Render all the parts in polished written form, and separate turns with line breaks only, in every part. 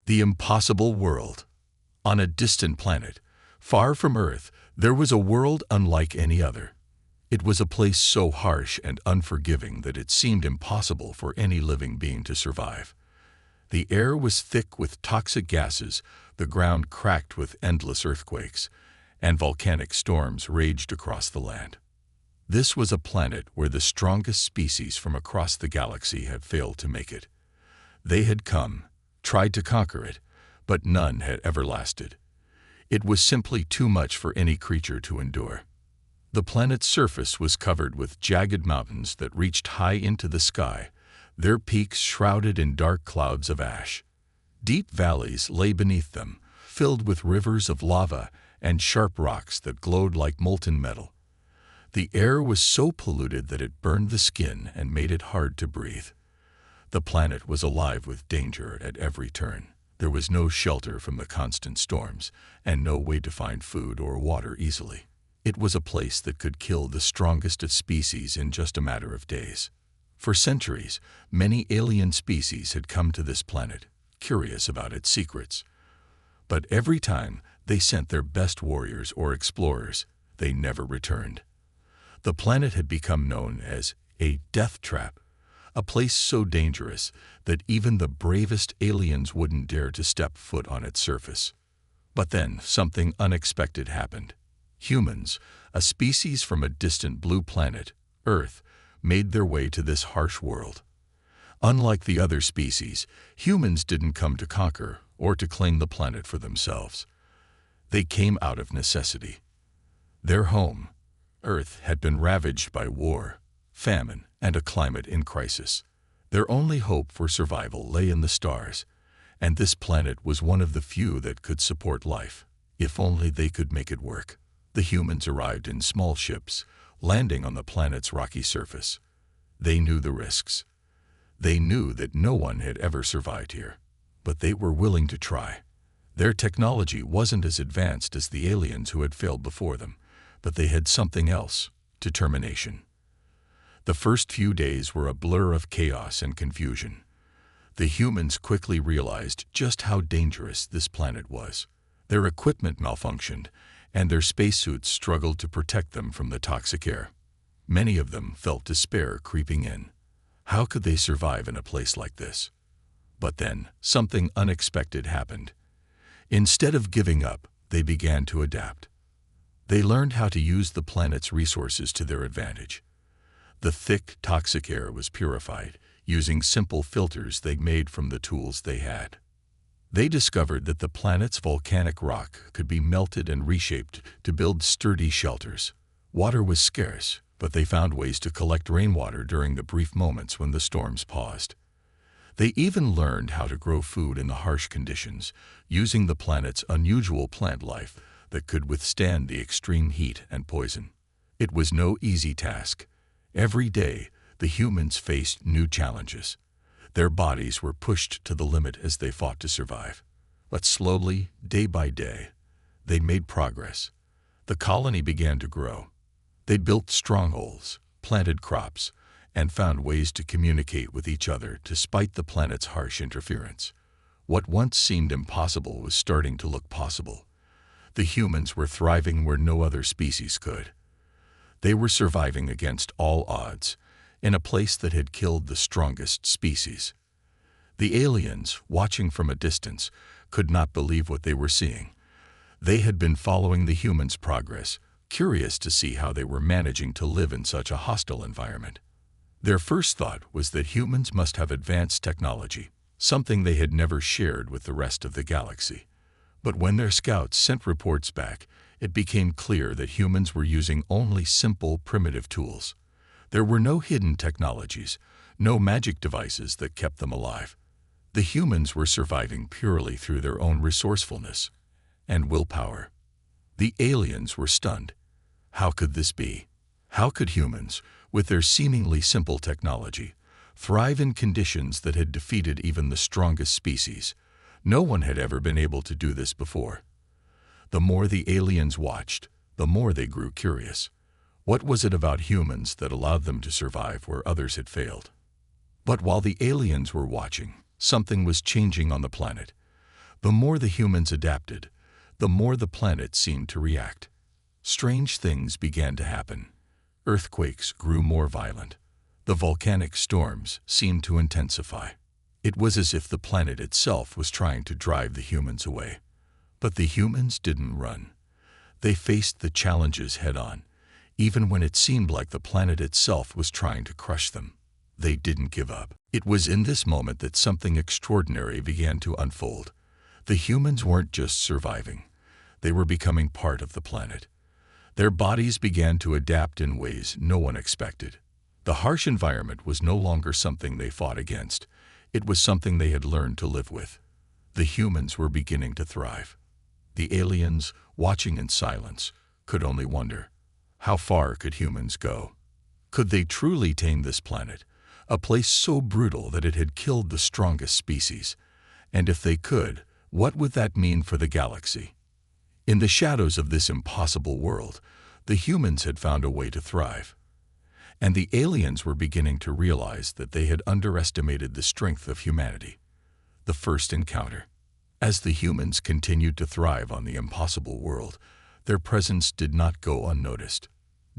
The impossible world. On a distant planet, far from Earth, there was a world unlike any other. It was a place so harsh and unforgiving that it seemed impossible for any living being to survive. The air was thick with toxic gases, the ground cracked with endless earthquakes, and volcanic storms raged across the land. This was a planet where the strongest species from across the galaxy had failed to make it. They had come, tried to conquer it, but none had ever lasted. It was simply too much for any creature to endure. The planet's surface was covered with jagged mountains that reached high into the sky, their peaks shrouded in dark clouds of ash. Deep valleys lay beneath them, filled with rivers of lava and sharp rocks that glowed like molten metal. The air was so polluted that it burned the skin and made it hard to breathe. The planet was alive with danger at every turn. There was no shelter from the constant storms, and no way to find food or water easily. It was a place that could kill the strongest of species in just a matter of days. For centuries, many alien species had come to this planet, curious about its secrets. But every time they sent their best warriors or explorers, they never returned. The planet had become known as a death trap, a place so dangerous that even the bravest aliens wouldn't dare to step foot on its surface. But then something unexpected happened. Humans, a species from a distant blue planet, Earth, made their way to this harsh world. Unlike the other species, humans didn't come to conquer or to claim the planet for themselves. They came out of necessity. Their home, Earth, had been ravaged by war, famine, and a climate in crisis. Their only hope for survival lay in the stars, and this planet was one of the few that could support life, if only they could make it work. The humans arrived in small ships, landing on the planet's rocky surface. They knew the risks. They knew that no one had ever survived here, but they were willing to try. Their technology wasn't as advanced as the aliens who had failed before them, but they had something else: determination. The first few days were a blur of chaos and confusion. The humans quickly realized just how dangerous this planet was. Their equipment malfunctioned, and their spacesuits struggled to protect them from the toxic air. Many of them felt despair creeping in. How could they survive in a place like this? But then, something unexpected happened. Instead of giving up, they began to adapt. They learned how to use the planet's resources to their advantage. The thick, toxic air was purified, using simple filters they made from the tools they had. They discovered that the planet's volcanic rock could be melted and reshaped to build sturdy shelters. Water was scarce, but they found ways to collect rainwater during the brief moments when the storms paused. They even learned how to grow food in the harsh conditions, using the planet's unusual plant life that could withstand the extreme heat and poison. It was no easy task. Every day, the humans faced new challenges. Their bodies were pushed to the limit as they fought to survive. But slowly, day by day, they made progress. The colony began to grow. They built strongholds, planted crops, and found ways to communicate with each other despite the planet's harsh interference. What once seemed impossible was starting to look possible. The humans were thriving where no other species could. They were surviving against all odds, in a place that had killed the strongest species. The aliens, watching from a distance, could not believe what they were seeing. They had been following the humans' progress, curious to see how they were managing to live in such a hostile environment. Their first thought was that humans must have advanced technology, something they had never shared with the rest of the galaxy. But when their scouts sent reports back, it became clear that humans were using only simple, primitive tools. There were no hidden technologies, no magic devices that kept them alive. The humans were surviving purely through their own resourcefulness and willpower. The aliens were stunned. How could this be? How could humans, with their seemingly simple technology, thrive in conditions that had defeated even the strongest species? No one had ever been able to do this before. The more the aliens watched, the more they grew curious. What was it about humans that allowed them to survive where others had failed? But while the aliens were watching, something was changing on the planet. The more the humans adapted, the more the planet seemed to react. Strange things began to happen. Earthquakes grew more violent. The volcanic storms seemed to intensify. It was as if the planet itself was trying to drive the humans away. But the humans didn't run. They faced the challenges head-on, even when it seemed like the planet itself was trying to crush them. They didn't give up. It was in this moment that something extraordinary began to unfold. The humans weren't just surviving. They were becoming part of the planet. Their bodies began to adapt in ways no one expected. The harsh environment was no longer something they fought against. It was something they had learned to live with. The humans were beginning to thrive. The aliens, watching in silence, could only wonder, how far could humans go? Could they truly tame this planet, a place so brutal that it had killed the strongest species? And if they could, what would that mean for the galaxy? In the shadows of this impossible world, the humans had found a way to thrive. And the aliens were beginning to realize that they had underestimated the strength of humanity. The first encounter. As the humans continued to thrive on the impossible world, their presence did not go unnoticed.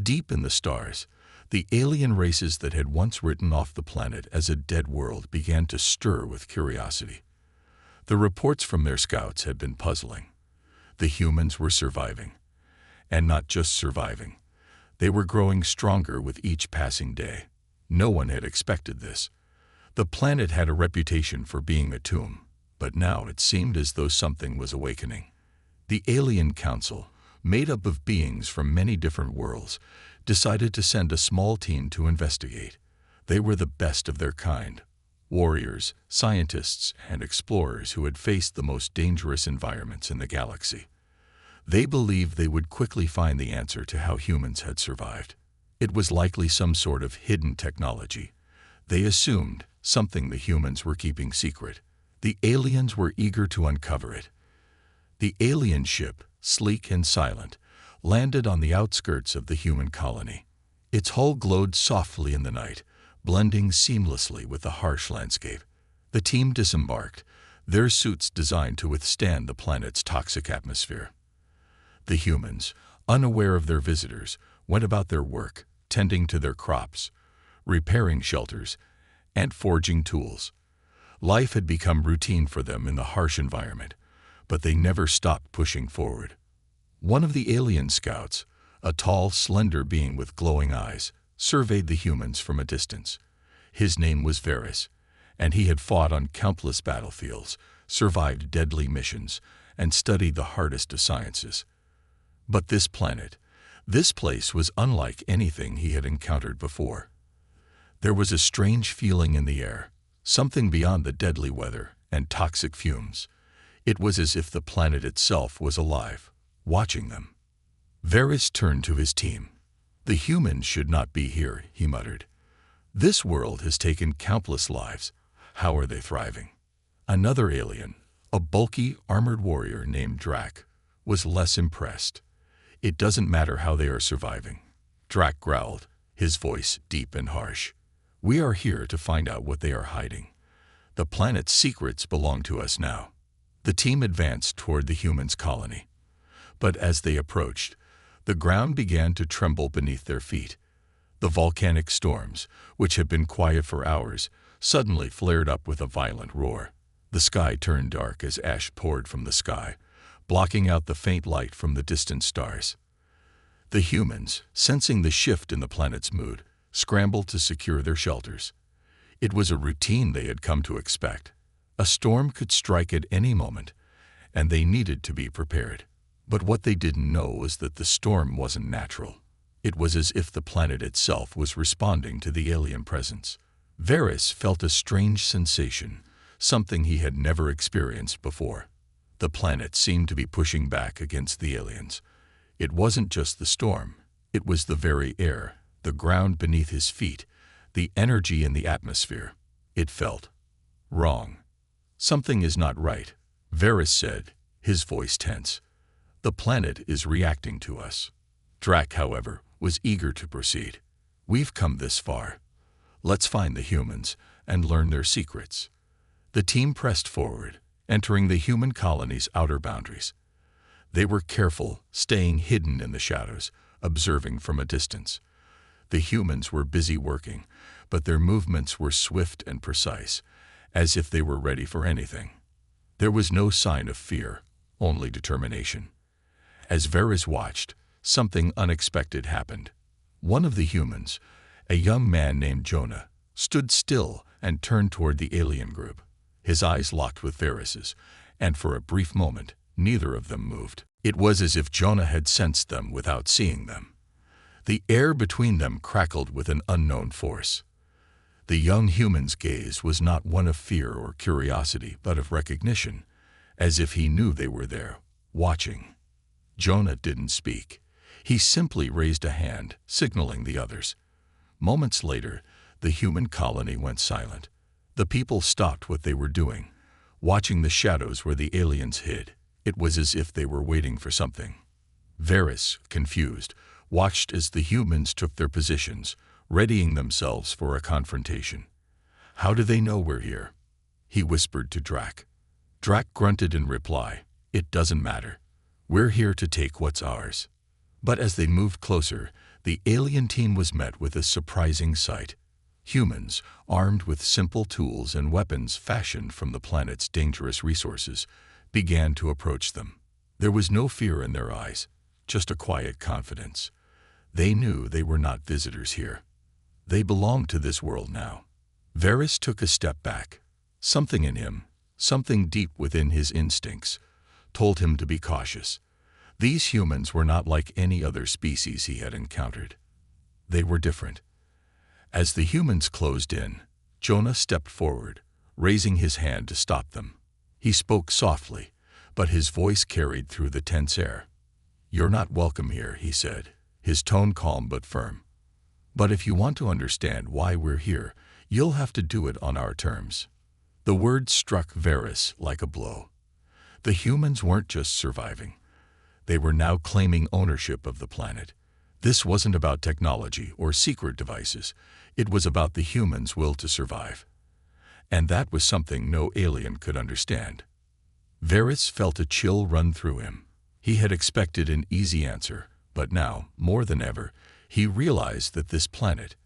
Deep in the stars, the alien races that had once written off the planet as a dead world began to stir with curiosity. The reports from their scouts had been puzzling. The humans were surviving. And not just surviving. They were growing stronger with each passing day. No one had expected this. The planet had a reputation for being a tomb, but now it seemed as though something was awakening. The Alien Council, made up of beings from many different worlds, decided to send a small team to investigate. They were the best of their kind. Warriors, scientists, and explorers who had faced the most dangerous environments in the galaxy. They believed they would quickly find the answer to how humans had survived. It was likely some sort of hidden technology. They assumed something the humans were keeping secret. The aliens were eager to uncover it. The alien ship, sleek and silent, landed on the outskirts of the human colony. Its hull glowed softly in the night, blending seamlessly with the harsh landscape. The team disembarked, their suits designed to withstand the planet's toxic atmosphere. The humans, unaware of their visitors, went about their work, tending to their crops, repairing shelters, and forging tools. Life had become routine for them in the harsh environment, but they never stopped pushing forward. One of the alien scouts, a tall, slender being with glowing eyes, surveyed the humans from a distance. His name was Varys, and he had fought on countless battlefields, survived deadly missions, and studied the hardest of sciences. But this place was unlike anything he had encountered before. There was a strange feeling in the air, something beyond the deadly weather and toxic fumes. It was as if the planet itself was alive, watching them. Varys turned to his team. "The humans should not be here," he muttered. "This world has taken countless lives. How are they thriving?" Another alien, a bulky, armored warrior named Drac, was less impressed. "It doesn't matter how they are surviving," Drac growled, his voice deep and harsh. "We are here to find out what they are hiding. The planet's secrets belong to us now." The team advanced toward the humans' colony. But as they approached, the ground began to tremble beneath their feet. The volcanic storms, which had been quiet for hours, suddenly flared up with a violent roar. The sky turned dark as ash poured from the sky, blocking out the faint light from the distant stars. The humans, sensing the shift in the planet's mood, scrambled to secure their shelters. It was a routine they had come to expect. A storm could strike at any moment, and they needed to be prepared. But what they didn't know was that the storm wasn't natural. It was as if the planet itself was responding to the alien presence. Varys felt a strange sensation, something he had never experienced before. The planet seemed to be pushing back against the aliens. It wasn't just the storm. It was the very air, the ground beneath his feet, the energy in the atmosphere. It felt wrong. "Something is not right," Varys said, his voice tense. "The planet is reacting to us." Drac, however, was eager to proceed. "We've come this far. Let's find the humans and learn their secrets." The team pressed forward, entering the human colony's outer boundaries. They were careful, staying hidden in the shadows, observing from a distance. The humans were busy working, but their movements were swift and precise, as if they were ready for anything. There was no sign of fear, only determination. As Varys watched, something unexpected happened. One of the humans, a young man named Jonah, stood still and turned toward the alien group. His eyes locked with Varys's, and for a brief moment, neither of them moved. It was as if Jonah had sensed them without seeing them. The air between them crackled with an unknown force. The young human's gaze was not one of fear or curiosity, but of recognition, as if he knew they were there, watching. Jonah didn't speak. He simply raised a hand, signaling the others. Moments later, the human colony went silent. The people stopped what they were doing, watching the shadows where the aliens hid. It was as if they were waiting for something. Varys, confused, watched as the humans took their positions, readying themselves for a confrontation. "How do they know we're here?" he whispered to Drac. Drac grunted in reply, "It doesn't matter. We're here to take what's ours." But as they moved closer, the alien team was met with a surprising sight. Humans, armed with simple tools and weapons fashioned from the planet's dangerous resources, began to approach them. There was no fear in their eyes, just a quiet confidence. They knew they were not visitors here. They belonged to this world now. Varys took a step back. Something in him, something deep within his instincts, told him to be cautious. These humans were not like any other species he had encountered. They were different. As the humans closed in, Jonah stepped forward, raising his hand to stop them. He spoke softly, but his voice carried through the tense air. "You're not welcome here," he said, his tone calm but firm. "But if you want to understand why we're here, you'll have to do it on our terms." The words struck Varys like a blow. The humans weren't just surviving. They were now claiming ownership of the planet. This wasn't about technology or secret devices. It was about the humans' will to survive. And that was something no alien could understand. Varys felt a chill run through him. He had expected an easy answer, but now, more than ever, he realized that this planet,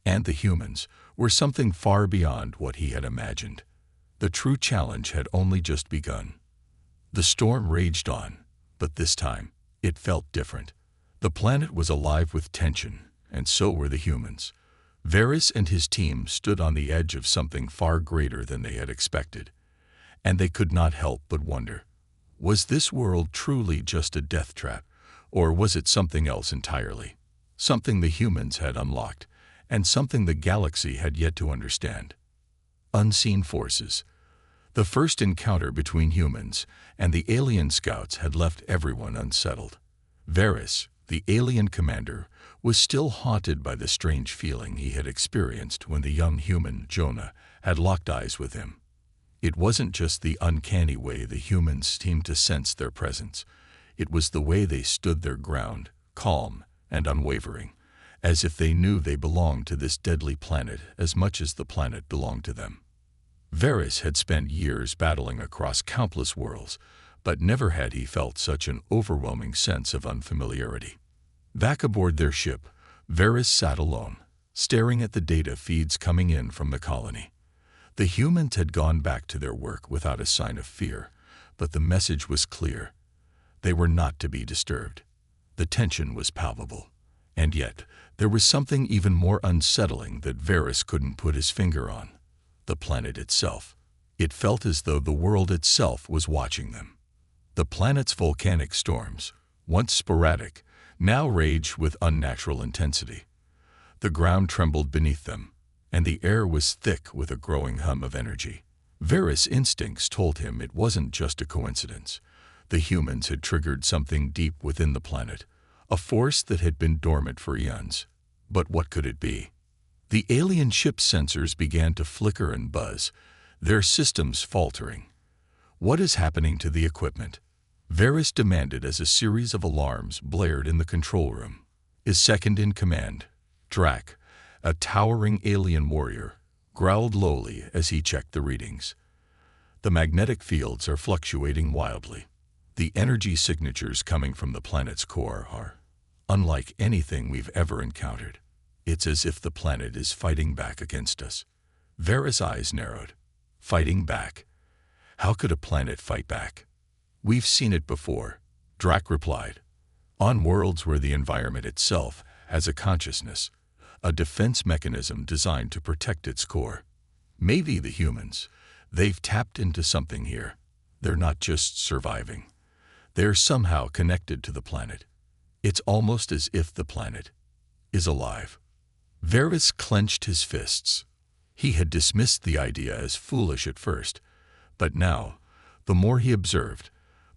and the humans, were something far beyond what he had imagined. The true challenge had only just begun. The storm raged on, but this time, it felt different. The planet was alive with tension, and so were the humans. Varys and his team stood on the edge of something far greater than they had expected, and they could not help but wonder, was this world truly just a death trap, or was it something else entirely? Something the humans had unlocked, and something the galaxy had yet to understand. Unseen forces. The first encounter between humans and the alien scouts had left everyone unsettled. Varys, the alien commander, was still haunted by the strange feeling he had experienced when the young human, Jonah, had locked eyes with him. It wasn't just the uncanny way the humans seemed to sense their presence. It was the way they stood their ground, calm and unwavering, as if they knew they belonged to this deadly planet as much as the planet belonged to them. Varys had spent years battling across countless worlds, but never had he felt such an overwhelming sense of unfamiliarity. Back aboard their ship, Varys sat alone, staring at the data feeds coming in from the colony. The humans had gone back to their work without a sign of fear, but the message was clear. They were not to be disturbed. The tension was palpable. And yet, there was something even more unsettling that Varys couldn't put his finger on. The planet itself. It felt as though the world itself was watching them. The planet's volcanic storms, once sporadic, now raged with unnatural intensity. The ground trembled beneath them, and the air was thick with a growing hum of energy. Varys' instincts told him it wasn't just a coincidence. The humans had triggered something deep within the planet, a force that had been dormant for eons. But what could it be? The alien ship's sensors began to flicker and buzz, their systems faltering. "What is happening to the equipment?" Varys demanded as a series of alarms blared in the control room. His second-in-command, Drac, a towering alien warrior, growled lowly as he checked the readings. The magnetic fields are fluctuating wildly. The energy signatures coming from the planet's core are unlike anything we've ever encountered. It's as if the planet is fighting back against us. Vera's eyes narrowed. Fighting back? How could a planet fight back? We've seen it before, Drac replied. On worlds where the environment itself has a consciousness, a defense mechanism designed to protect its core. Maybe the humans, they've tapped into something here. They're not just surviving. They're somehow connected to the planet. It's almost as if the planet is alive. Varys clenched his fists. He had dismissed the idea as foolish at first, but now, the more he observed,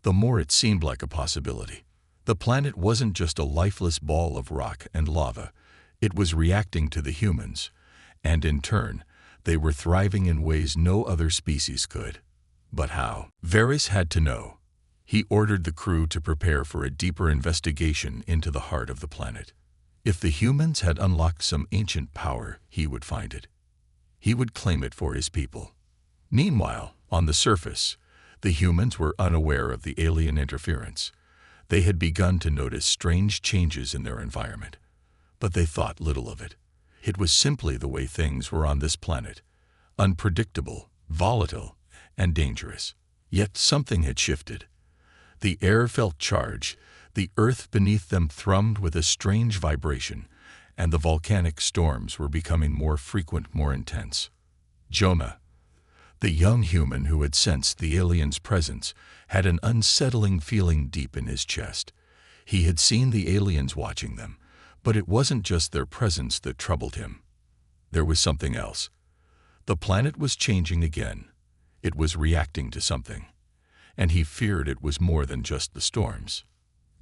the more it seemed like a possibility. The planet wasn't just a lifeless ball of rock and lava. It was reacting to the humans, and in turn, they were thriving in ways no other species could. But how? Varys had to know. He ordered the crew to prepare for a deeper investigation into the heart of the planet. If the humans had unlocked some ancient power, he would find it. He would claim it for his people. Meanwhile, on the surface, the humans were unaware of the alien interference. They had begun to notice strange changes in their environment, but they thought little of it. It was simply the way things were on this planet, unpredictable, volatile, and dangerous. Yet something had shifted. The air felt charged, the earth beneath them thrummed with a strange vibration, and the volcanic storms were becoming more frequent, more intense. Jonah, the young human who had sensed the aliens' presence, had an unsettling feeling deep in his chest. He had seen the aliens watching them, but it wasn't just their presence that troubled him. There was something else. The planet was changing again. It was reacting to something, and he feared it was more than just the storms.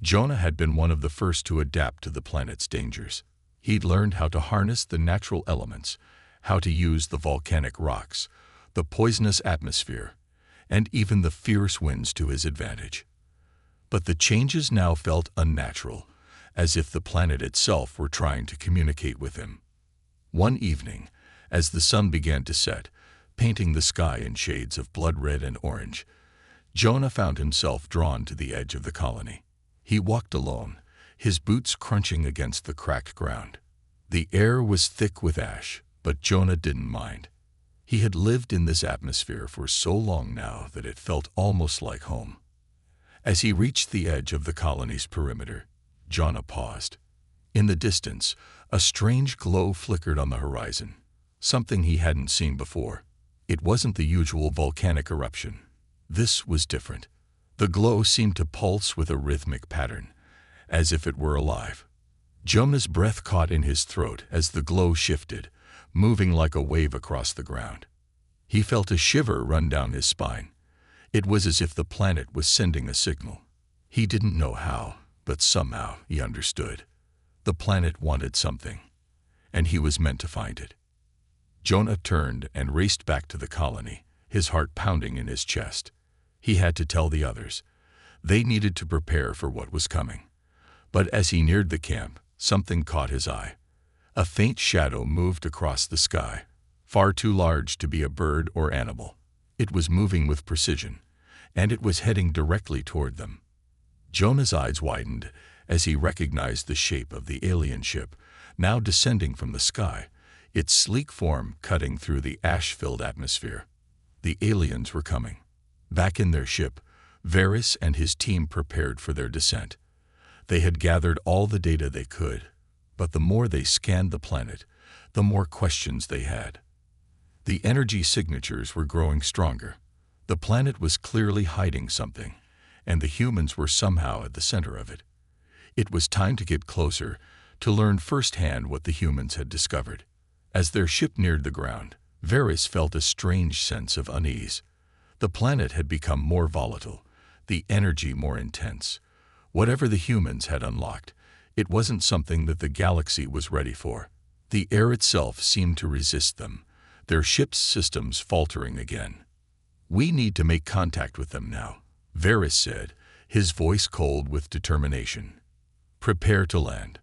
Jonah had been one of the first to adapt to the planet's dangers. He'd learned how to harness the natural elements, how to use the volcanic rocks, the poisonous atmosphere, and even the fierce winds to his advantage. But the changes now felt unnatural, as if the planet itself were trying to communicate with him. One evening, as the sun began to set, painting the sky in shades of blood red and orange, Jonah found himself drawn to the edge of the colony. He walked alone, his boots crunching against the cracked ground. The air was thick with ash, but Jonah didn't mind. He had lived in this atmosphere for so long now that it felt almost like home. As he reached the edge of the colony's perimeter, Jonah paused. In the distance, a strange glow flickered on the horizon, something he hadn't seen before. It wasn't the usual volcanic eruption. This was different. The glow seemed to pulse with a rhythmic pattern, as if it were alive. Jonah's breath caught in his throat as the glow shifted, moving like a wave across the ground. He felt a shiver run down his spine. It was as if the planet was sending a signal. He didn't know how, but somehow he understood. The planet wanted something, and he was meant to find it. Jonah turned and raced back to the colony, his heart pounding in his chest. He had to tell the others. They needed to prepare for what was coming. But as he neared the camp, something caught his eye. A faint shadow moved across the sky, far too large to be a bird or animal. It was moving with precision, and it was heading directly toward them. Jonah's eyes widened as he recognized the shape of the alien ship, now descending from the sky, its sleek form cutting through the ash-filled atmosphere. The aliens were coming. Back in their ship, Varys and his team prepared for their descent. They had gathered all the data they could, but the more they scanned the planet, the more questions they had. The energy signatures were growing stronger. The planet was clearly hiding something, and the humans were somehow at the center of it. It was time to get closer, to learn firsthand what the humans had discovered. As their ship neared the ground, Varys felt a strange sense of unease. The planet had become more volatile, the energy more intense. Whatever the humans had unlocked, it wasn't something that the galaxy was ready for. The air itself seemed to resist them, their ship's systems faltering again. "We need to make contact with them now," Varys said, his voice cold with determination. "Prepare to land."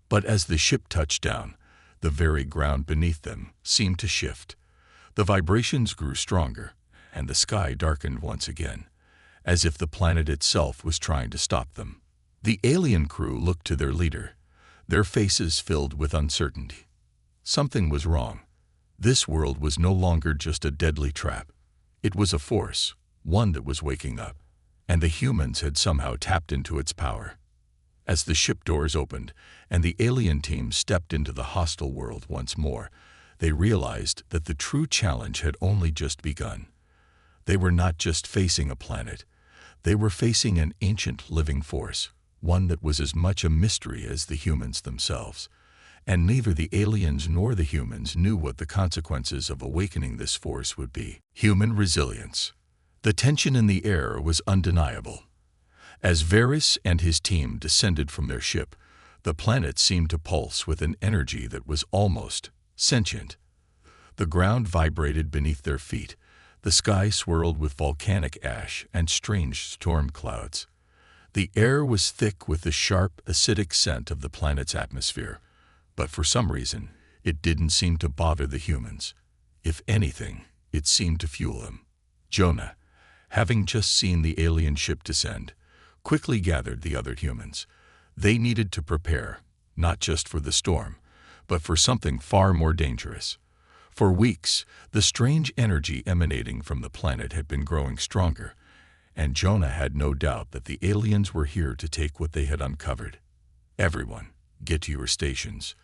But as the ship touched down, the very ground beneath them seemed to shift. The vibrations grew stronger, and the sky darkened once again, as if the planet itself was trying to stop them. The alien crew looked to their leader, their faces filled with uncertainty. Something was wrong. This world was no longer just a deadly trap. It was a force, one that was waking up, and the humans had somehow tapped into its power. As the ship doors opened and the alien team stepped into the hostile world once more, they realized that the true challenge had only just begun. They were not just facing a planet. They were facing an ancient living force, one that was as much a mystery as the humans themselves. And neither the aliens nor the humans knew what the consequences of awakening this force would be. Human resilience. The tension in the air was undeniable. As Varys and his team descended from their ship, the planet seemed to pulse with an energy that was almost sentient. The ground vibrated beneath their feet. The sky swirled with volcanic ash and strange storm clouds. The air was thick with the sharp, acidic scent of the planet's atmosphere. But for some reason, it didn't seem to bother the humans. If anything, it seemed to fuel them. Jonah, having just seen the alien ship descend, quickly gathered the other humans. They needed to prepare, not just for the storm, but for something far more dangerous. For weeks, the strange energy emanating from the planet had been growing stronger, and Jonah had no doubt that the aliens were here to take what they had uncovered. "Everyone, get to your stations,"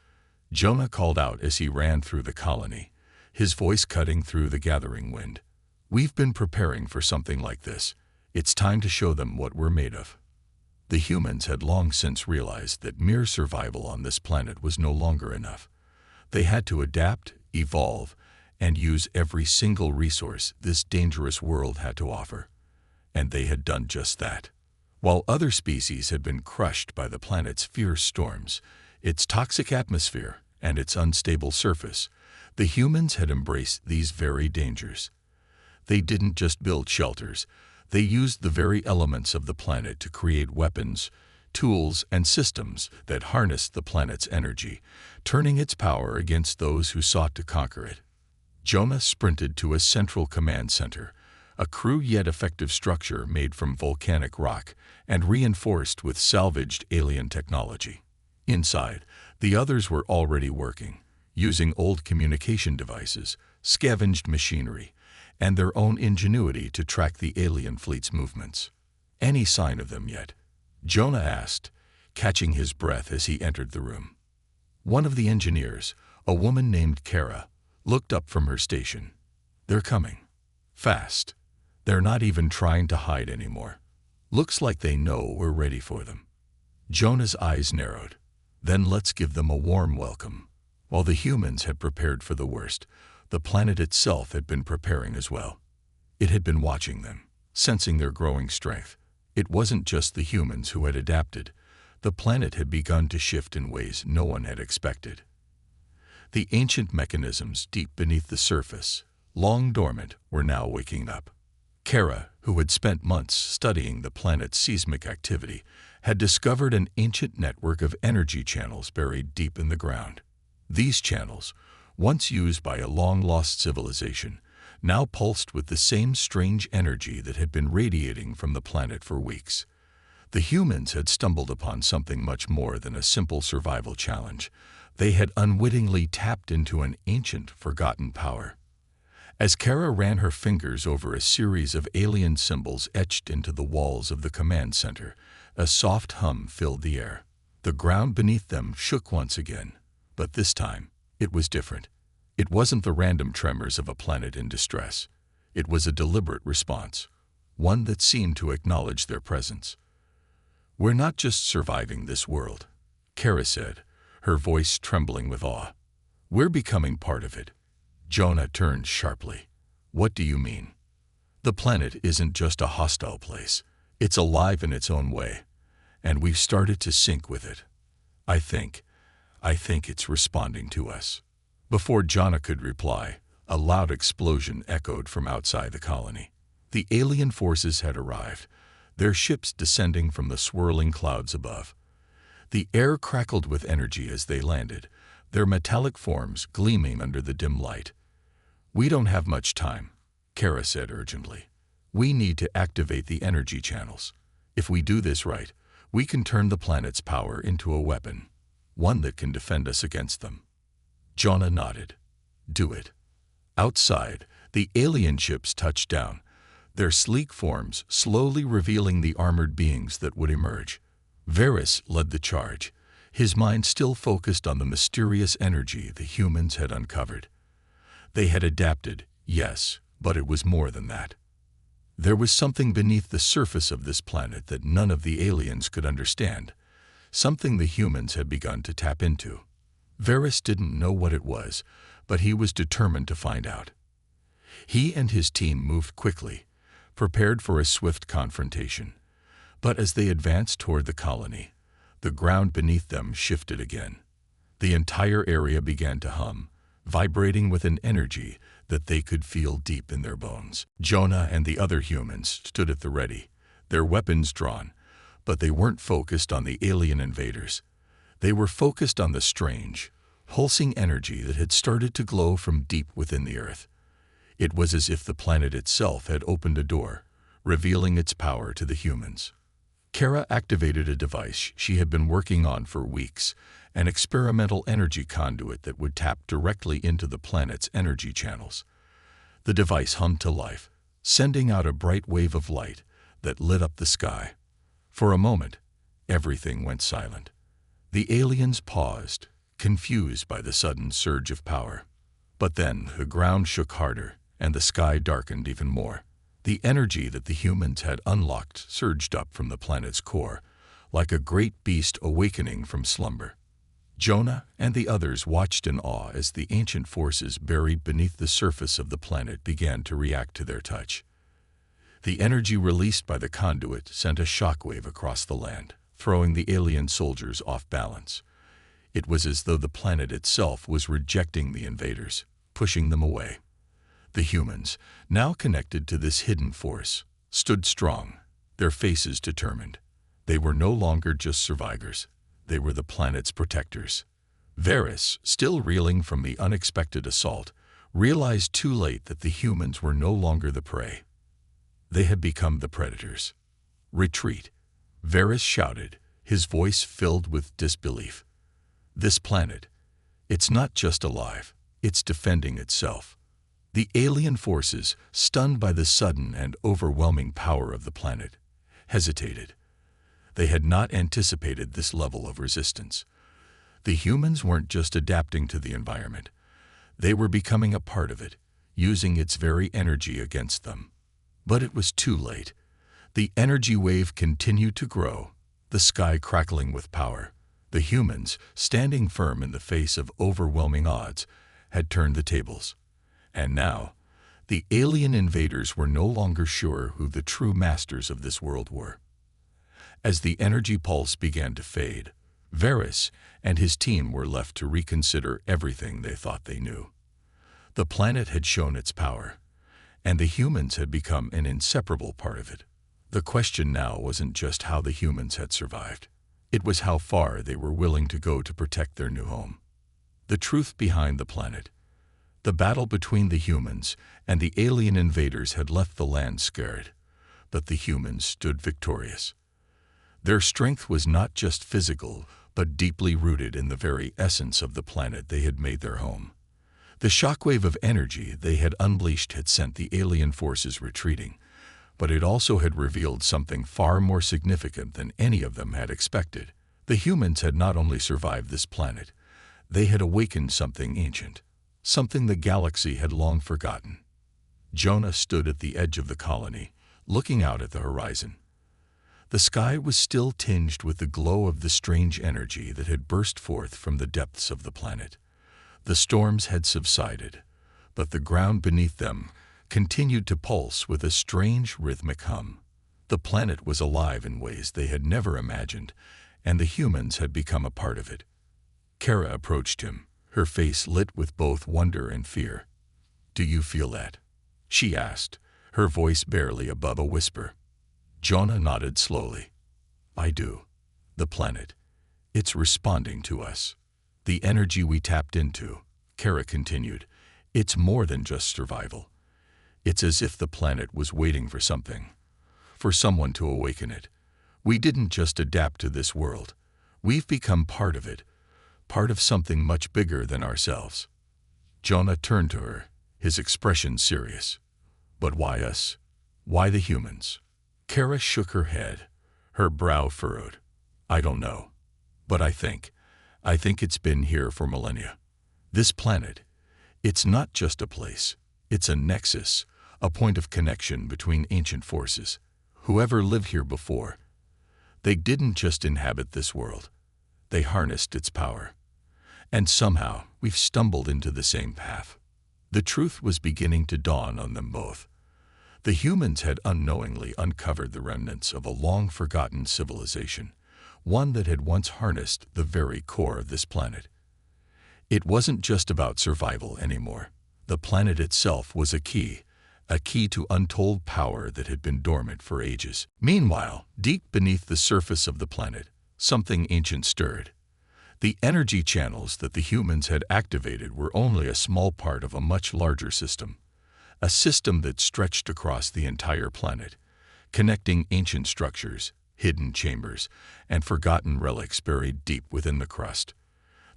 Jonah called out as he ran through the colony, his voice cutting through the gathering wind. "We've been preparing for something like this. It's time to show them what we're made of." The humans had long since realized that mere survival on this planet was no longer enough. They had to adapt, evolve, and use every single resource this dangerous world had to offer. And they had done just that. While other species had been crushed by the planet's fierce storms, its toxic atmosphere, and its unstable surface, the humans had embraced these very dangers. They didn't just build shelters. They used the very elements of the planet to create weapons, tools, and systems that harnessed the planet's energy, turning its power against those who sought to conquer it. Jonah sprinted to a central command center, a crude yet effective structure made from volcanic rock and reinforced with salvaged alien technology. Inside, the others were already working, using old communication devices, scavenged machinery, and their own ingenuity to track the alien fleet's movements. "Any sign of them yet?" Jonah asked, catching his breath as he entered the room. One of the engineers, a woman named Kara, looked up from her station. "They're coming. Fast. They're not even trying to hide anymore. Looks like they know we're ready for them." Jonah's eyes narrowed. "Then let's give them a warm welcome." While the humans had prepared for the worst, the planet itself had been preparing as well. It had been watching them, sensing their growing strength. It wasn't just the humans who had adapted. The planet had begun to shift in ways no one had expected. The ancient mechanisms deep beneath the surface, long dormant, were now waking up. Kara, who had spent months studying the planet's seismic activity, had discovered an ancient network of energy channels buried deep in the ground. These channels, once used by a long-lost civilization, now pulsed with the same strange energy that had been radiating from the planet for weeks. The humans had stumbled upon something much more than a simple survival challenge. They had unwittingly tapped into an ancient, forgotten power. As Kara ran her fingers over a series of alien symbols etched into the walls of the command center, a soft hum filled the air. The ground beneath them shook once again, but this time it was different. It wasn't the random tremors of a planet in distress. It was a deliberate response, one that seemed to acknowledge their presence. "We're not just surviving this world," Kara said, her voice trembling with awe. "We're becoming part of it." Jonah turned sharply. "What do you mean?" "The planet isn't just a hostile place. It's alive in its own way, and we've started to sync with it. I think it's responding to us." Before Jonah could reply, a loud explosion echoed from outside the colony. The alien forces had arrived, their ships descending from the swirling clouds above. The air crackled with energy as they landed, their metallic forms gleaming under the dim light. "We don't have much time," Kara said urgently. "We need to activate the energy channels. If we do this right, we can turn the planet's power into a weapon, one that can defend us against them." Jonah nodded. "Do it." Outside, the alien ships touched down, their sleek forms slowly revealing the armored beings that would emerge. Varys led the charge, his mind still focused on the mysterious energy the humans had uncovered. They had adapted, yes, but it was more than that. There was something beneath the surface of this planet that none of the aliens could understand, something the humans had begun to tap into. Varys didn't know what it was, but he was determined to find out. He and his team moved quickly, prepared for a swift confrontation. But as they advanced toward the colony, the ground beneath them shifted again. The entire area began to hum, vibrating with an energy that they could feel deep in their bones. Jonah and the other humans stood at the ready, their weapons drawn, but they weren't focused on the alien invaders. They were focused on the strange, pulsing energy that had started to glow from deep within the earth. It was as if the planet itself had opened a door, revealing its power to the humans. Kara activated a device she had been working on for weeks, an experimental energy conduit that would tap directly into the planet's energy channels. The device hummed to life, sending out a bright wave of light that lit up the sky. For a moment, everything went silent. The aliens paused, confused by the sudden surge of power. But then the ground shook harder, and the sky darkened even more. The energy that the humans had unlocked surged up from the planet's core, like a great beast awakening from slumber. Jonah and the others watched in awe as the ancient forces buried beneath the surface of the planet began to react to their touch. The energy released by the conduit sent a shockwave across the land, throwing the alien soldiers off balance. It was as though the planet itself was rejecting the invaders, pushing them away. The humans, now connected to this hidden force, stood strong, their faces determined. They were no longer just survivors. They were the planet's protectors. Varys, still reeling from the unexpected assault, realized too late that the humans were no longer the prey. They had become the predators. "Retreat!" Varys shouted, his voice filled with disbelief. "This planet, it's not just alive, it's defending itself." The alien forces, stunned by the sudden and overwhelming power of the planet, hesitated. They had not anticipated this level of resistance. The humans weren't just adapting to the environment. They were becoming a part of it, using its very energy against them. But it was too late. The energy wave continued to grow, the sky crackling with power. The humans, standing firm in the face of overwhelming odds, had turned the tables. And now, the alien invaders were no longer sure who the true masters of this world were. As the energy pulse began to fade, Varys and his team were left to reconsider everything they thought they knew. The planet had shown its power, and the humans had become an inseparable part of it. The question now wasn't just how the humans had survived. It was how far they were willing to go to protect their new home. The truth behind the planet. The battle between the humans and the alien invaders had left the land scared, but the humans stood victorious. Their strength was not just physical, but deeply rooted in the very essence of the planet they had made their home. The shockwave of energy they had unleashed had sent the alien forces retreating, but it also had revealed something far more significant than any of them had expected. The humans had not only survived this planet, they had awakened something ancient, something the galaxy had long forgotten. Jonah stood at the edge of the colony, looking out at the horizon. The sky was still tinged with the glow of the strange energy that had burst forth from the depths of the planet. The storms had subsided, but the ground beneath them continued to pulse with a strange rhythmic hum. The planet was alive in ways they had never imagined, and the humans had become a part of it. Kara approached him, her face lit with both wonder and fear. "Do you feel that?" she asked, her voice barely above a whisper. Jonah nodded slowly. "I do. The planet. It's responding to us. The energy we tapped into," Kara continued, "it's more than just survival. It's as if the planet was waiting for something, for someone to awaken it. We didn't just adapt to this world. We've become part of it, part of something much bigger than ourselves. Jonah turned to her, his expression serious. But why us? Why the humans? Kara shook her head, her brow furrowed. I don't know. But I think it's been here for millennia. This planet, it's not just a place. It's a nexus, a point of connection between ancient forces. Whoever lived here before, they didn't just inhabit this world. They harnessed its power. And somehow, we've stumbled into the same path. The truth was beginning to dawn on them both. The humans had unknowingly uncovered the remnants of a long-forgotten civilization, one that had once harnessed the very core of this planet. It wasn't just about survival anymore. The planet itself was a key to untold power that had been dormant for ages. Meanwhile, deep beneath the surface of the planet, something ancient stirred. The energy channels that the humans had activated were only a small part of a much larger system, a system that stretched across the entire planet, connecting ancient structures, hidden chambers, and forgotten relics buried deep within the crust.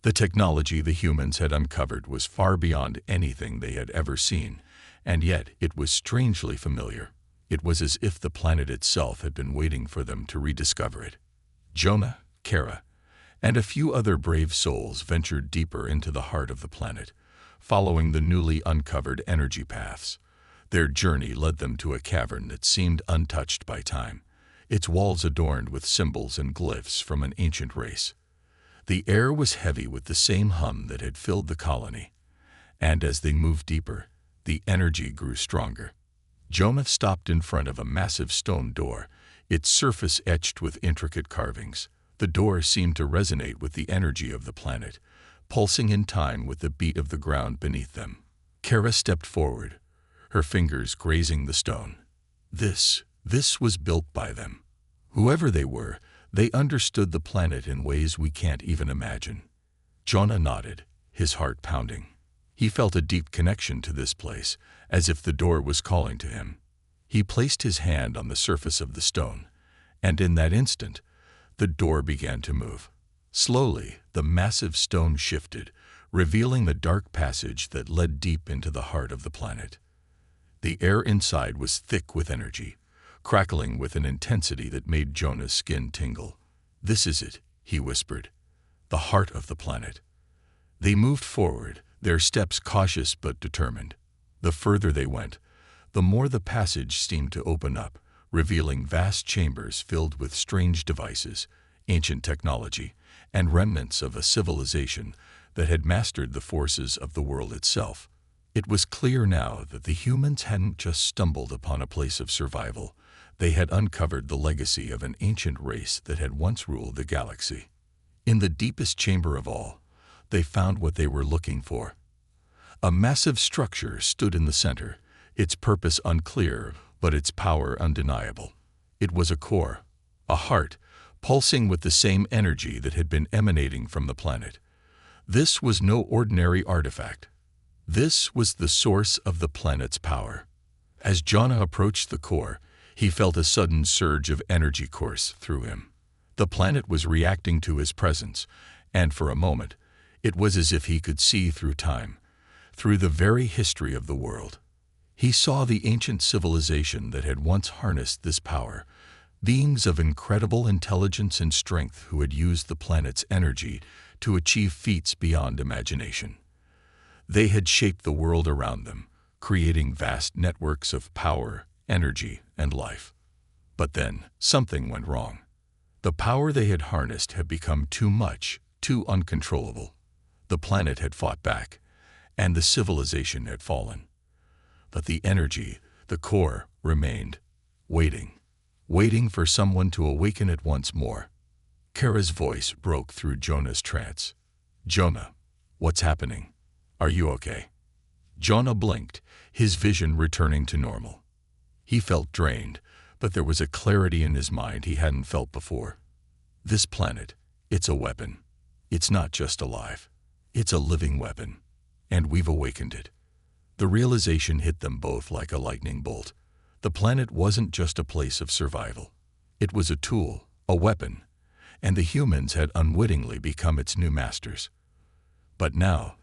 The technology the humans had uncovered was far beyond anything they had ever seen, and yet it was strangely familiar. It was as if the planet itself had been waiting for them to rediscover it. Jonah, Kara, and a few other brave souls ventured deeper into the heart of the planet, following the newly uncovered energy paths. Their journey led them to a cavern that seemed untouched by time, its walls adorned with symbols and glyphs from an ancient race. The air was heavy with the same hum that had filled the colony, and as they moved deeper, the energy grew stronger. Jonah stopped in front of a massive stone door, its surface etched with intricate carvings. The door seemed to resonate with the energy of the planet, pulsing in time with the beat of the ground beneath them. Kara stepped forward, her fingers grazing the stone. This was built by them. Whoever they were, they understood the planet in ways we can't even imagine. Jonah nodded, his heart pounding. He felt a deep connection to this place, as if the door was calling to him. He placed his hand on the surface of the stone, and in that instant, the door began to move. Slowly, the massive stone shifted, revealing the dark passage that led deep into the heart of the planet. The air inside was thick with energy, crackling with an intensity that made Jonah's skin tingle. "This is it," he whispered, "the heart of the planet." They moved forward, their steps cautious but determined. The further they went, the more the passage seemed to open up, revealing vast chambers filled with strange devices, ancient technology, and remnants of a civilization that had mastered the forces of the world itself. It was clear now that the humans hadn't just stumbled upon a place of survival. They had uncovered the legacy of an ancient race that had once ruled the galaxy. In the deepest chamber of all, they found what they were looking for. A massive structure stood in the center, its purpose unclear, but its power undeniable. It was a core, a heart, pulsing with the same energy that had been emanating from the planet. This was no ordinary artifact. This was the source of the planet's power. As Jonah approached the core, he felt a sudden surge of energy course through him. The planet was reacting to his presence, and for a moment, it was as if he could see through time, through the very history of the world. He saw the ancient civilization that had once harnessed this power, beings of incredible intelligence and strength who had used the planet's energy to achieve feats beyond imagination. They had shaped the world around them, creating vast networks of power, energy, and life. But then, something went wrong. The power they had harnessed had become too much, too uncontrollable. The planet had fought back, and the civilization had fallen. But the energy, the core, remained, waiting for someone to awaken it once more. Kara's voice broke through Jonah's trance. "Jonah, what's happening? Are you okay?" Jonah blinked, his vision returning to normal. He felt drained, but there was a clarity in his mind he hadn't felt before. This planet, it's a weapon. It's not just alive. It's a living weapon, and we've awakened it. The realization hit them both like a lightning bolt. The planet wasn't just a place of survival. It was a tool, a weapon, and the humans had unwittingly become its new masters. But now,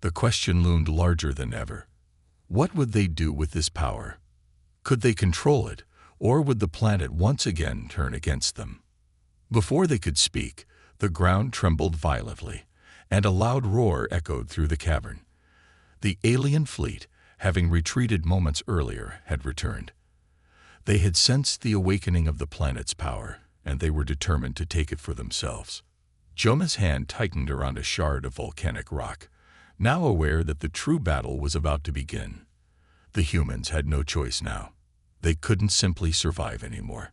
the question loomed larger than ever. What would they do with this power? Could they control it, or would the planet once again turn against them? Before they could speak, the ground trembled violently, and a loud roar echoed through the cavern. The alien fleet, having retreated moments earlier, had returned. They had sensed the awakening of the planet's power, and they were determined to take it for themselves. Jonah's hand tightened around a shard of volcanic rock, now aware that the true battle was about to begin. The humans had no choice now. They couldn't simply survive anymore.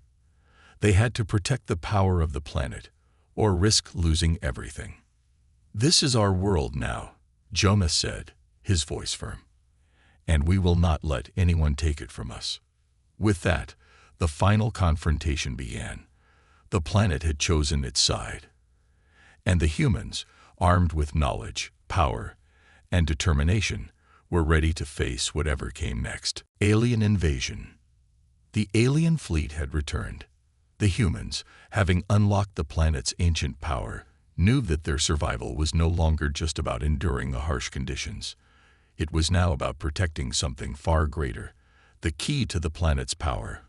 They had to protect the power of the planet, or risk losing everything. "This is our world now," Jonah said, his voice firm. "And we will not let anyone take it from us." With that, the final confrontation began. The planet had chosen its side. And the humans, armed with knowledge, power, and determination, were ready to face whatever came next. Alien invasion. The alien fleet had returned. The humans, having unlocked the planet's ancient power, knew that their survival was no longer just about enduring the harsh conditions. It was now about protecting something far greater, the key to the planet's power,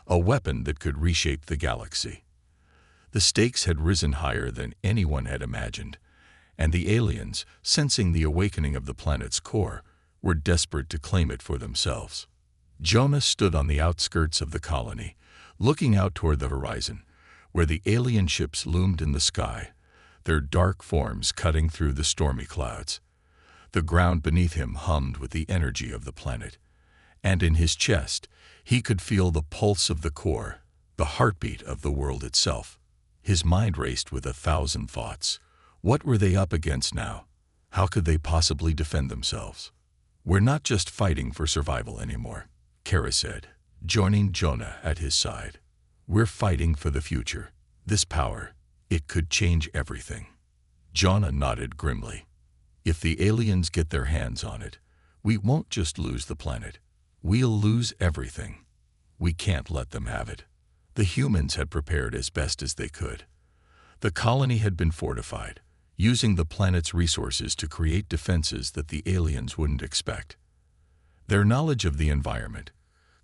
a weapon that could reshape the galaxy. The stakes had risen higher than anyone had imagined, and the aliens, sensing the awakening of the planet's core, were desperate to claim it for themselves. Jonah stood on the outskirts of the colony, looking out toward the horizon, where the alien ships loomed in the sky, their dark forms cutting through the stormy clouds. The ground beneath him hummed with the energy of the planet, and in his chest he could feel the pulse of the core, the heartbeat of the world itself. His mind raced with 1,000 thoughts. What were they up against now? How could they possibly defend themselves? "We're not just fighting for survival anymore," Kara said, joining Jonah at his side. "We're fighting for the future. This power, it could change everything." Jonah nodded grimly. "If the aliens get their hands on it, we won't just lose the planet. We'll lose everything. We can't let them have it." The humans had prepared as best as they could. The colony had been fortified, using the planet's resources to create defenses that the aliens wouldn't expect. Their knowledge of the environment,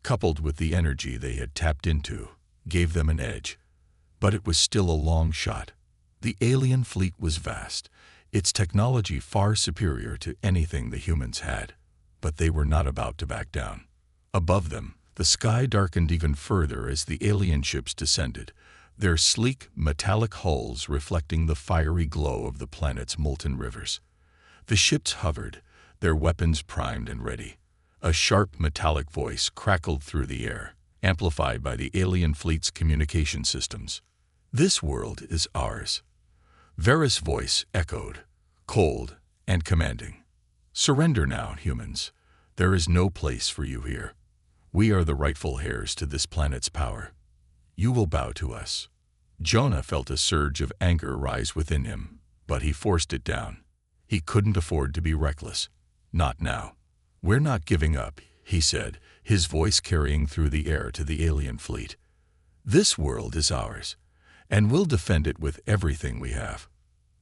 coupled with the energy they had tapped into, gave them an edge. But it was still a long shot. The alien fleet was vast, its technology far superior to anything the humans had. But they were not about to back down. Above them, the sky darkened even further as the alien ships descended, their sleek, metallic hulls reflecting the fiery glow of the planet's molten rivers. The ships hovered, their weapons primed and ready. A sharp, metallic voice crackled through the air, amplified by the alien fleet's communication systems. "This world is ours." Vera's voice echoed, cold and commanding. "Surrender now, humans. There is no place for you here. We are the rightful heirs to this planet's power. You will bow to us." Jonah felt a surge of anger rise within him, but he forced it down. He couldn't afford to be reckless. Not now. "We're not giving up," he said, his voice carrying through the air to the alien fleet. "This world is ours, and we'll defend it with everything we have."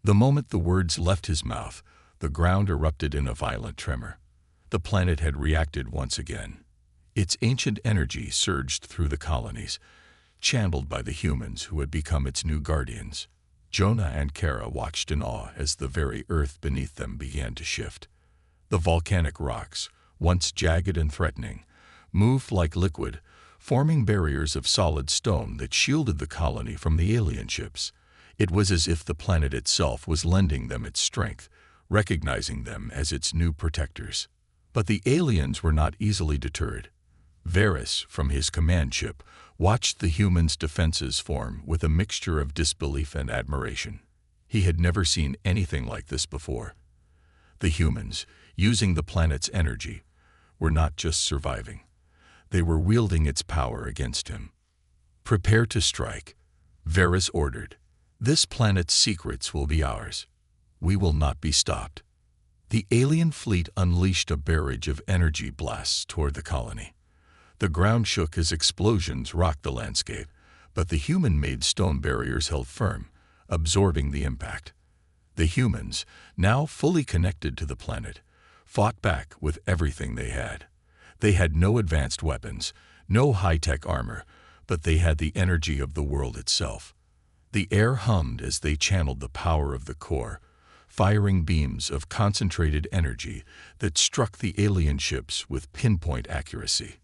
The moment the words left his mouth, the ground erupted in a violent tremor. The planet had reacted once again. Its ancient energy surged through the colonies, channeled by the humans who had become its new guardians. Jonah and Kara watched in awe as the very earth beneath them began to shift. The volcanic rocks, once jagged and threatening, moved like liquid, forming barriers of solid stone that shielded the colony from the alien ships. It was as if the planet itself was lending them its strength, recognizing them as its new protectors. But the aliens were not easily deterred. Varys, from his command ship, watched the humans' defenses form with a mixture of disbelief and admiration. He had never seen anything like this before. The humans, using the planet's energy, were not just surviving. They were wielding its power against him. "Prepare to strike," Varys ordered. "This planet's secrets will be ours. We will not be stopped." The alien fleet unleashed a barrage of energy blasts toward the colony. The ground shook as explosions rocked the landscape, but the human-made stone barriers held firm, absorbing the impact. The humans, now fully connected to the planet, fought back with everything they had. They had no advanced weapons, no high-tech armor, but they had the energy of the world itself. The air hummed as they channeled the power of the core, firing beams of concentrated energy that struck the alien ships with pinpoint accuracy.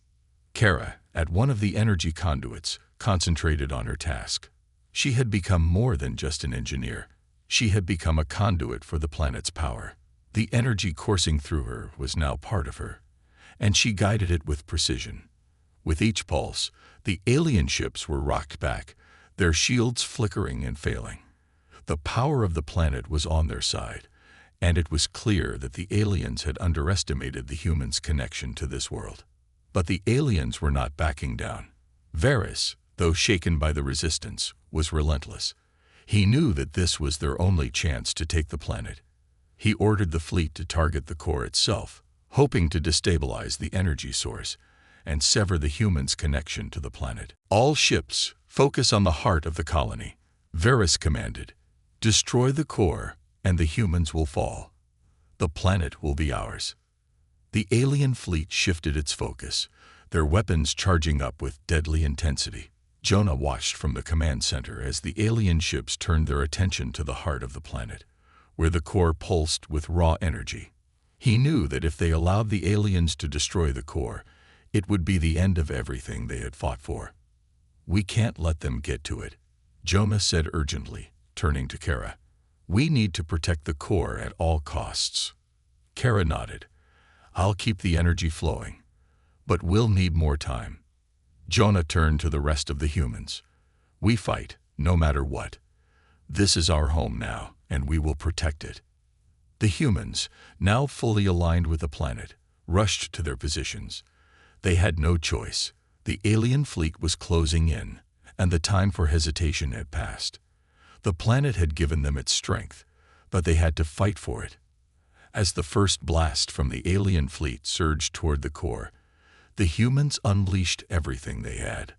Kara, at one of the energy conduits, concentrated on her task. She had become more than just an engineer. She had become a conduit for the planet's power. The energy coursing through her was now part of her, and she guided it with precision. With each pulse, the alien ships were rocked back, their shields flickering and failing. The power of the planet was on their side, and it was clear that the aliens had underestimated the humans' connection to this world. But the aliens were not backing down. Varys, though shaken by the resistance, was relentless. He knew that this was their only chance to take the planet. He ordered the fleet to target the core itself, hoping to destabilize the energy source and sever the humans' connection to the planet. All ships, focus on the heart of the colony. Varys commanded, destroy the core and the humans will fall. The planet will be ours. The alien fleet shifted its focus, their weapons charging up with deadly intensity. Jonah watched from the command center as the alien ships turned their attention to the heart of the planet, where the core pulsed with raw energy. He knew that if they allowed the aliens to destroy the core, it would be the end of everything they had fought for. We can't let them get to it, Jonah said urgently, turning to Kara. We need to protect the core at all costs. Kara nodded. I'll keep the energy flowing, but we'll need more time. Jonah turned to the rest of the humans. We fight, no matter what. This is our home now, and we will protect it. The humans, now fully aligned with the planet, rushed to their positions. They had no choice. The alien fleet was closing in, and the time for hesitation had passed. The planet had given them its strength, but they had to fight for it. As the first blast from the alien fleet surged toward the core, the humans unleashed everything they had.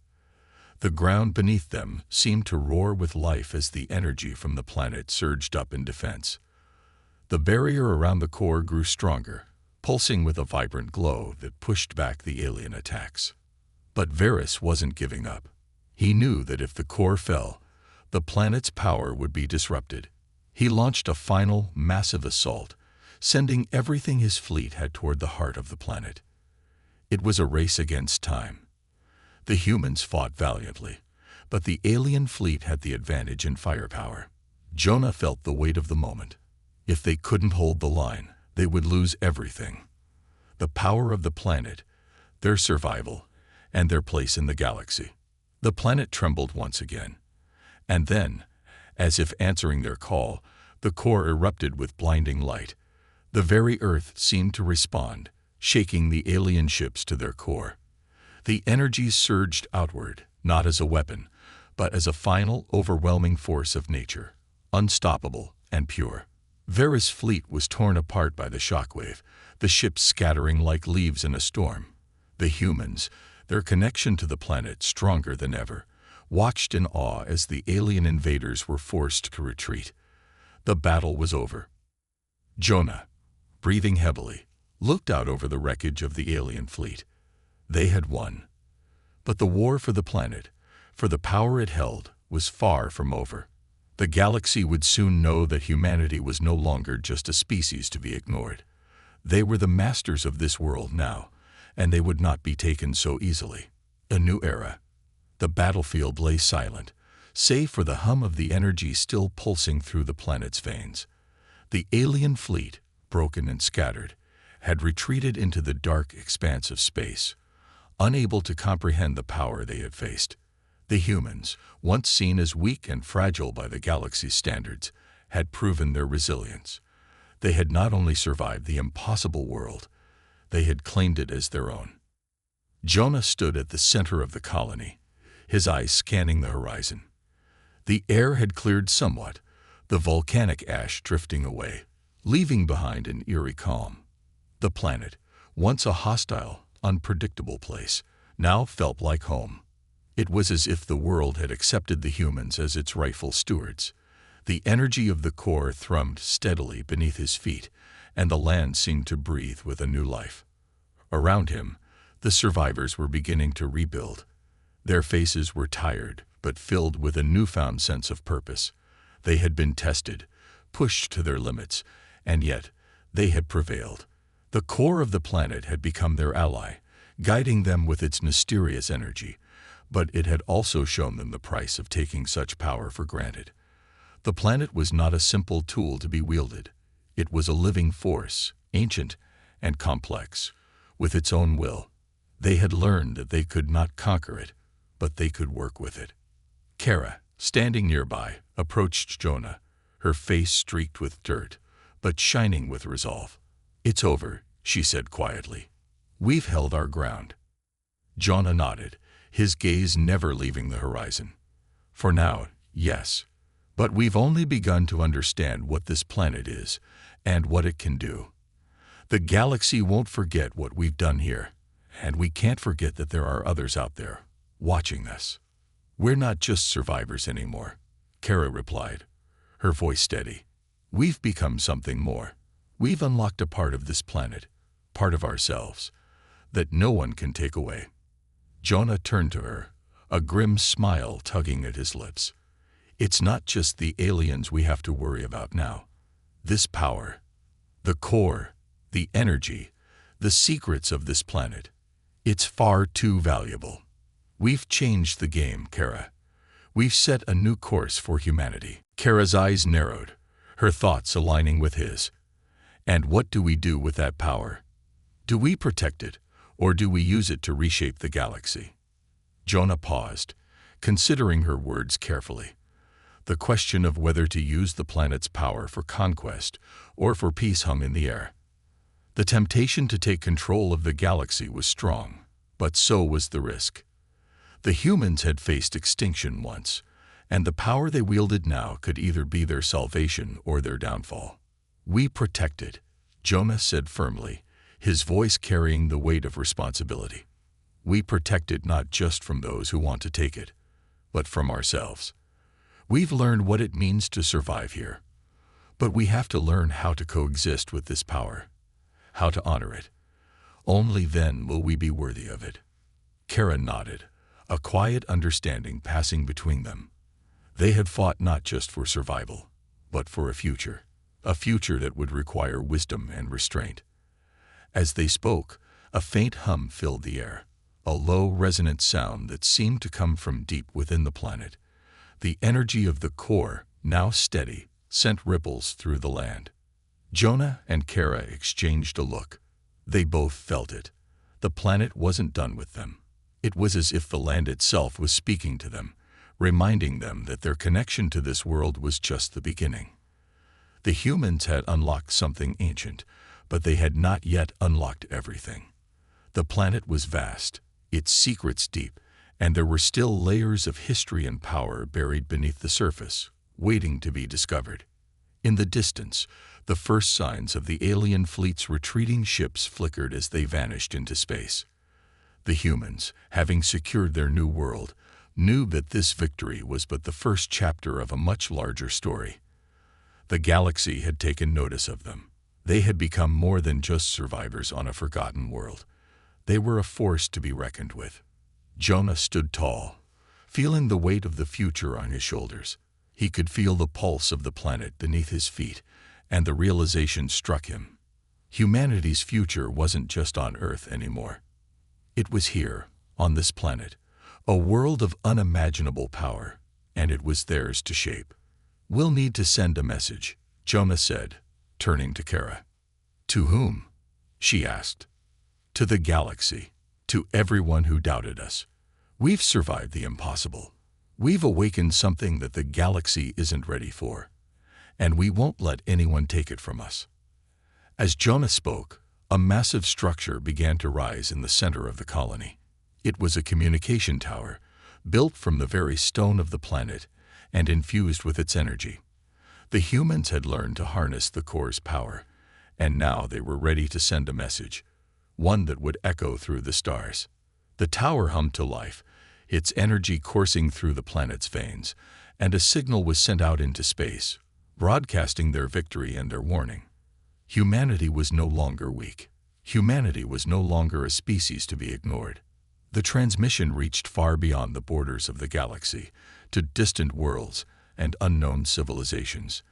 The ground beneath them seemed to roar with life as the energy from the planet surged up in defense. The barrier around the core grew stronger, pulsing with a vibrant glow that pushed back the alien attacks. But Varys wasn't giving up. He knew that if the core fell, the planet's power would be disrupted. He launched a final, massive assault, sending everything his fleet had toward the heart of the planet. It was a race against time. The humans fought valiantly, but the alien fleet had the advantage in firepower. Jonah felt the weight of the moment. If they couldn't hold the line, they would lose everything. The power of the planet, their survival, and their place in the galaxy. The planet trembled once again. And then, as if answering their call, the core erupted with blinding light. The very earth seemed to respond, shaking the alien ships to their core. The energy surged outward, not as a weapon, but as a final, overwhelming force of nature, unstoppable and pure. Varys' fleet was torn apart by the shockwave, the ships scattering like leaves in a storm. The humans, their connection to the planet stronger than ever, watched in awe as the alien invaders were forced to retreat. The battle was over. Jonah, breathing heavily, looked out over the wreckage of the alien fleet. They had won. But the war for the planet, for the power it held, was far from over. The galaxy would soon know that humanity was no longer just a species to be ignored. They were the masters of this world now, and they would not be taken so easily. A new era. The battlefield lay silent, save for the hum of the energy still pulsing through the planet's veins. The alien fleet, broken and scattered, had retreated into the dark expanse of space, unable to comprehend the power they had faced. The humans, once seen as weak and fragile by the galaxy's standards, had proven their resilience. They had not only survived the impossible world, they had claimed it as their own. Jonah stood at the center of the colony, his eyes scanning the horizon. The air had cleared somewhat, the volcanic ash drifting away, leaving behind an eerie calm. The planet, once a hostile, unpredictable place, now felt like home. It was as if the world had accepted the humans as its rightful stewards. The energy of the core thrummed steadily beneath his feet, and the land seemed to breathe with a new life. Around him, the survivors were beginning to rebuild. Their faces were tired, but filled with a newfound sense of purpose. They had been tested, pushed to their limits, and yet they had prevailed. The core of the planet had become their ally, guiding them with its mysterious energy, but it had also shown them the price of taking such power for granted. The planet was not a simple tool to be wielded. It was a living force, ancient and complex, with its own will. They had learned that they could not conquer it, but they could work with it. Kara, standing nearby, approached Jonah, her face streaked with dirt, but shining with resolve. "It's over," she said quietly. "We've held our ground." Jonah nodded, his gaze never leaving the horizon. "For now, yes. But we've only begun to understand what this planet is and what it can do. The galaxy won't forget what we've done here, and we can't forget that there are others out there, watching us." "We're not just survivors anymore," Kara replied, her voice steady. "We've become something more. We've unlocked a part of this planet, part of ourselves, that no one can take away." Jonah turned to her, a grim smile tugging at his lips. "It's not just the aliens we have to worry about now. This power, the core, the energy, the secrets of this planet, it's far too valuable. We've changed the game, Kara. We've set a new course for humanity." Kara's eyes narrowed, her thoughts aligning with his. "And what do we do with that power? Do we protect it, or do we use it to reshape the galaxy?" Jonah paused, considering her words carefully. The question of whether to use the planet's power for conquest or for peace hung in the air. The temptation to take control of the galaxy was strong, but so was the risk. The humans had faced extinction once, and the power they wielded now could either be their salvation or their downfall. "We protect it," Jonah said firmly, his voice carrying the weight of responsibility. "We protect it not just from those who want to take it, but from ourselves. We've learned what it means to survive here, but we have to learn how to coexist with this power, how to honor it. Only then will we be worthy of it." Kara nodded, a quiet understanding passing between them. They had fought not just for survival, but for a future that would require wisdom and restraint. As they spoke, a faint hum filled the air, a low, resonant sound that seemed to come from deep within the planet. The energy of the core, now steady, sent ripples through the land. Jonah and Kara exchanged a look. They both felt it. The planet wasn't done with them. It was as if the land itself was speaking to them, reminding them that their connection to this world was just the beginning. The humans had unlocked something ancient, but they had not yet unlocked everything. The planet was vast, its secrets deep, and there were still layers of history and power buried beneath the surface, waiting to be discovered. In the distance, the first signs of the alien fleet's retreating ships flickered as they vanished into space. The humans, having secured their new world, knew that this victory was but the first chapter of a much larger story. The galaxy had taken notice of them. They had become more than just survivors on a forgotten world. They were a force to be reckoned with. Jonah stood tall, feeling the weight of the future on his shoulders. He could feel the pulse of the planet beneath his feet, and the realization struck him. Humanity's future wasn't just on Earth anymore. It was here, on this planet, a world of unimaginable power, and it was theirs to shape. "We'll need to send a message," Jonah said, turning to Kara. "To whom?" she asked. "To the galaxy, to everyone who doubted us. We've survived the impossible. We've awakened something that the galaxy isn't ready for, and we won't let anyone take it from us." As Jonah spoke, a massive structure began to rise in the center of the colony. It was a communication tower, built from the very stone of the planet and infused with its energy. The humans had learned to harness the core's power, and now they were ready to send a message, one that would echo through the stars. The tower hummed to life, its energy coursing through the planet's veins, and a signal was sent out into space, broadcasting their victory and their warning. Humanity was no longer weak. Humanity was no longer a species to be ignored. The transmission reached far beyond the borders of the galaxy, to distant worlds and unknown civilizations.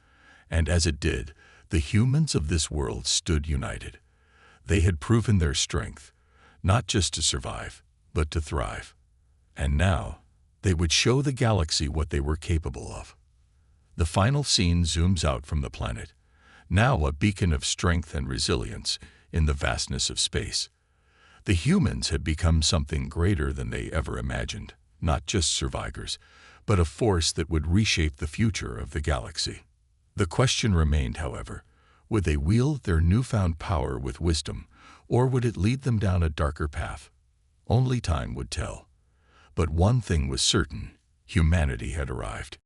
And as it did, the humans of this world stood united. They had proven their strength, not just to survive, but to thrive. And now, they would show the galaxy what they were capable of. The final scene zooms out from the planet, now a beacon of strength and resilience in the vastness of space. The humans had become something greater than they ever imagined, not just survivors, but a force that would reshape the future of the galaxy. The question remained, however, would they wield their newfound power with wisdom, or would it lead them down a darker path? Only time would tell. But one thing was certain: humanity had arrived.